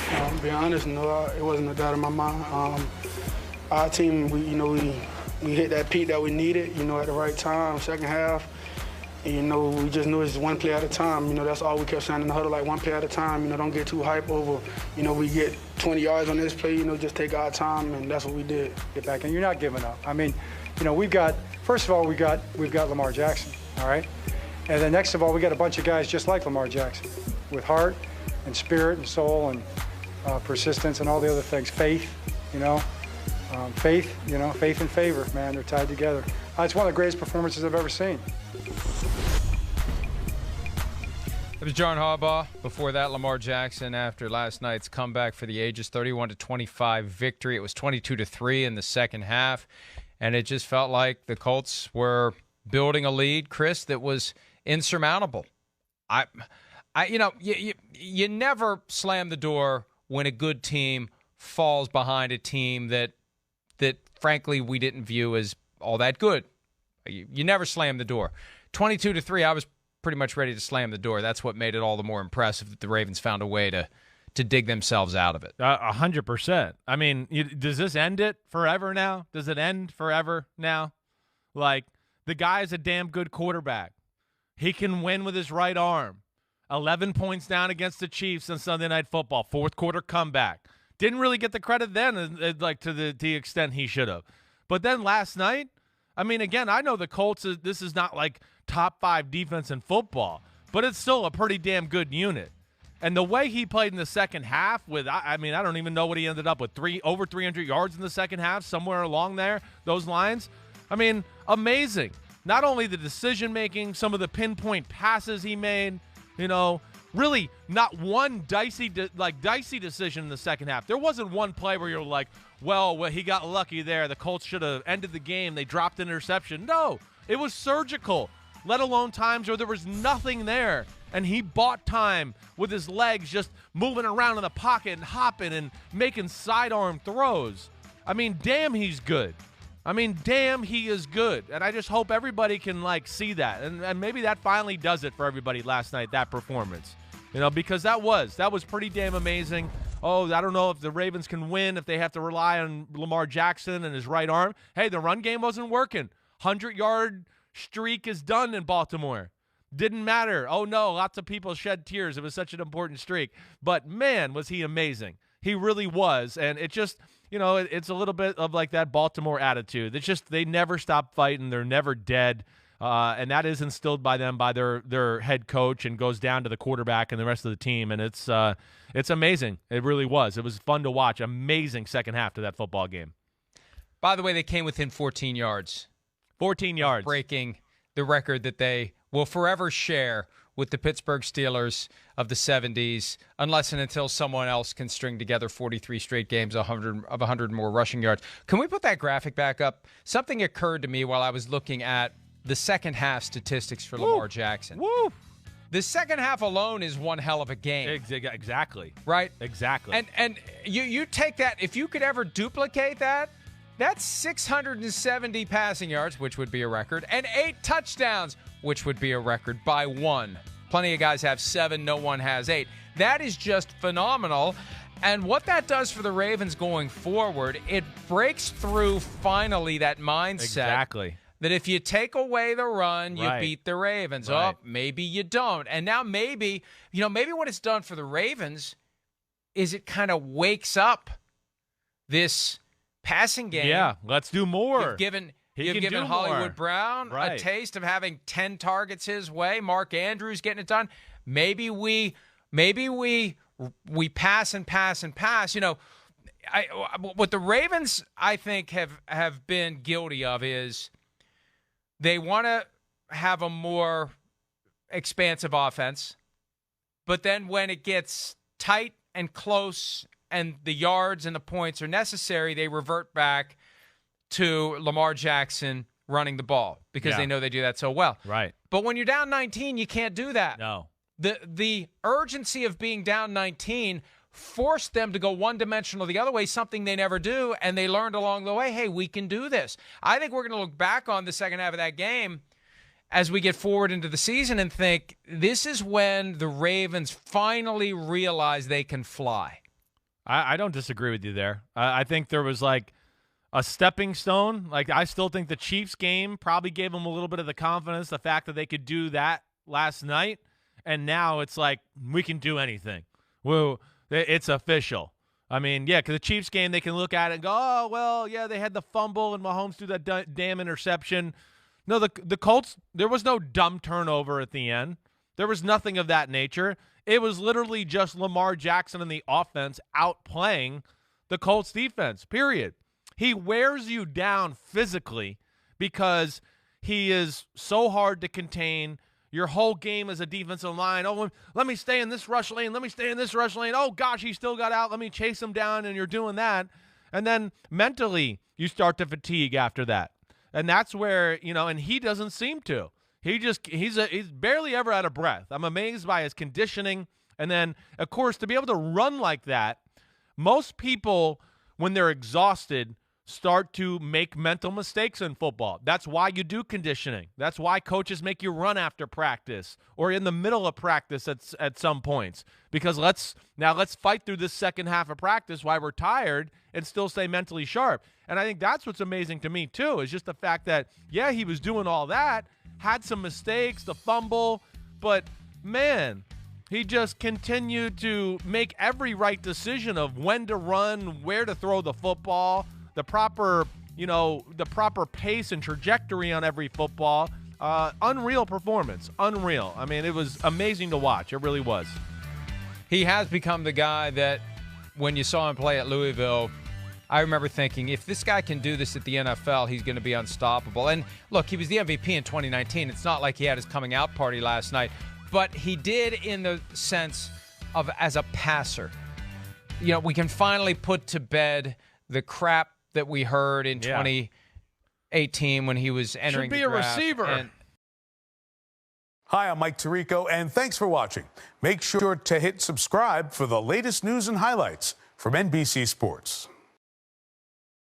To be honest, no, it wasn't a doubt in my mind. Our team, we hit that peak that we needed, at the right time, second half. And, we just knew it's one play at a time. That's all we kept saying in the huddle, like one play at a time. Don't get too hype over, we get 20 yards on this play, just take our time, and that's what we did. Get back, and you're not giving up. I mean, we've got Lamar Jackson, all right? And then next of all, we got a bunch of guys just like Lamar Jackson with heart and spirit and soul and persistence and all the other things. Faith, faith and favor, man, they're tied together. It's one of the greatest performances I've ever seen. It was John Harbaugh. Before that, Lamar Jackson after last night's comeback for the ages, 31-25 victory. It was 22-3 in the second half, and it just felt like the Colts were building a lead, Chris, that was insurmountable. You never slam the door when a good team falls behind a team that frankly we didn't view as all that good. You never slam the door. 22-3, I was pretty much ready to slam the door. That's what made it all the more impressive that the Ravens found a way to dig themselves out of it. 100%. I mean, does this end it forever now? Does it end forever now? Like, the guy is a damn good quarterback. He can win with his right arm. 11 points down against the Chiefs on Sunday Night Football. Fourth quarter comeback. Didn't really get the credit then, like to the extent he should have. But then last night, I mean, again, I know the Colts, this is not like top 5 defense in football, but it's still a pretty damn good unit. And the way he played in the second half I don't even know what he ended up with, over 300 yards in the second half, somewhere along there, those lines. I mean, amazing. Not only the decision-making, some of the pinpoint passes he made, really not one dicey decision in the second half. There wasn't one play where you're like, well, he got lucky there. The Colts should have ended the game. They dropped an interception. No, it was surgical, let alone times where there was nothing there. And he bought time with his legs just moving around in the pocket and hopping and making sidearm throws. I mean, damn, he's good. Damn, he is good. And I just hope everybody can, see that. And maybe that finally does it for everybody last night, that performance. Because that was pretty damn amazing. Oh, I don't know if the Ravens can win if they have to rely on Lamar Jackson and his right arm. Hey, the run game wasn't working. 100-yard streak is done in Baltimore. Didn't matter. Oh, no, lots of people shed tears. It was such an important streak. But, man, was he amazing. He really was. And it just, it's a little bit of like that Baltimore attitude. It's just they never stop fighting. They're never dead. And that is instilled by them, by their head coach, and goes down to the quarterback and the rest of the team. And it's amazing. It really was. It was fun to watch. Amazing second half to that football game. By the way, they came within 14 yards. 14 yards. Breaking the record that they will forever share with the Pittsburgh Steelers of the 70s, unless and until someone else can string together 43 straight games, 100 more rushing yards. Can we put that graphic back up? Something occurred to me while I was looking at the second half statistics for Lamar Jackson. Woo! The second half alone is one hell of a game. Exactly. Right? Exactly. And you take that, if you could ever duplicate that, that's 670 passing yards, which would be a record, and 8 touchdowns, which would be a record by one. Plenty of guys have 7, no one has 8. That is just phenomenal. And what that does for the Ravens going forward, it breaks through finally that mindset. Exactly. That if you take away the run, you beat the Ravens. Right. Oh, maybe you don't. And now maybe what it's done for the Ravens is it kind of wakes up this passing game. Yeah, let's do more. You've given Hollywood Brown a taste of having 10 targets his way. Mark Andrews getting it done. Maybe we pass and pass and pass. What the Ravens, I think, have been guilty of is they want to have a more expansive offense, but then when it gets tight and close and the yards and the points are necessary, they revert back to Lamar Jackson running the ball because they know they do that so well. Right. But when you're down 19, you can't do that. No. The urgency of being down 19 forced them to go one-dimensional the other way, something they never do, and they learned along the way, hey, we can do this. I think we're going to look back on the second half of that game as we get forward into the season and think this is when the Ravens finally realize they can fly. I don't disagree with you there. I think there was like a stepping stone. Like, I still think the Chiefs game probably gave them a little bit of the confidence, the fact that they could do that last night. And now it's like, we can do anything. Well, it's official. I mean, yeah, because the Chiefs game, they can look at it and go, oh, well, yeah, they had the fumble and Mahomes threw that damn interception. No, the Colts, there was no dumb turnover at the end. There was nothing of that nature. It was literally just Lamar Jackson and the offense outplaying the Colts defense, period. He wears you down physically because he is so hard to contain. Your whole game as a defensive line. Oh, let me stay in this rush lane. Let me stay in this rush lane. Oh, gosh, he still got out. Let me chase him down, and you're doing that. And then mentally, you start to fatigue after that. And that's where, and he doesn't seem to. He's barely ever out of breath. I'm amazed by his conditioning. And then, of course, to be able to run like that, most people, when they're exhausted, start to make mental mistakes in football. That's why you do conditioning. That's why coaches make you run after practice or in the middle of practice at some points. Because let's fight through this second half of practice while we're tired and still stay mentally sharp. And I think that's what's amazing to me too, is just the fact that, yeah, he was doing all that, had some mistakes, the fumble, but man, he just continued to make every right decision of when to run, where to throw the football, the proper pace and trajectory on every football. Unreal performance. Unreal. I mean, it was amazing to watch. It really was. He has become the guy that when you saw him play at Louisville, I remember thinking, if this guy can do this at the NFL, he's going to be unstoppable. And look, he was the MVP in 2019. It's not like he had his coming out party last night, but he did in the sense of as a passer. We can finally put to bed the crap that we heard in 2018 when he was entering the draft. Should be a receiver. Hi, I'm Mike Tirico, and thanks for watching. Make sure to hit subscribe for the latest news and highlights from NBC Sports.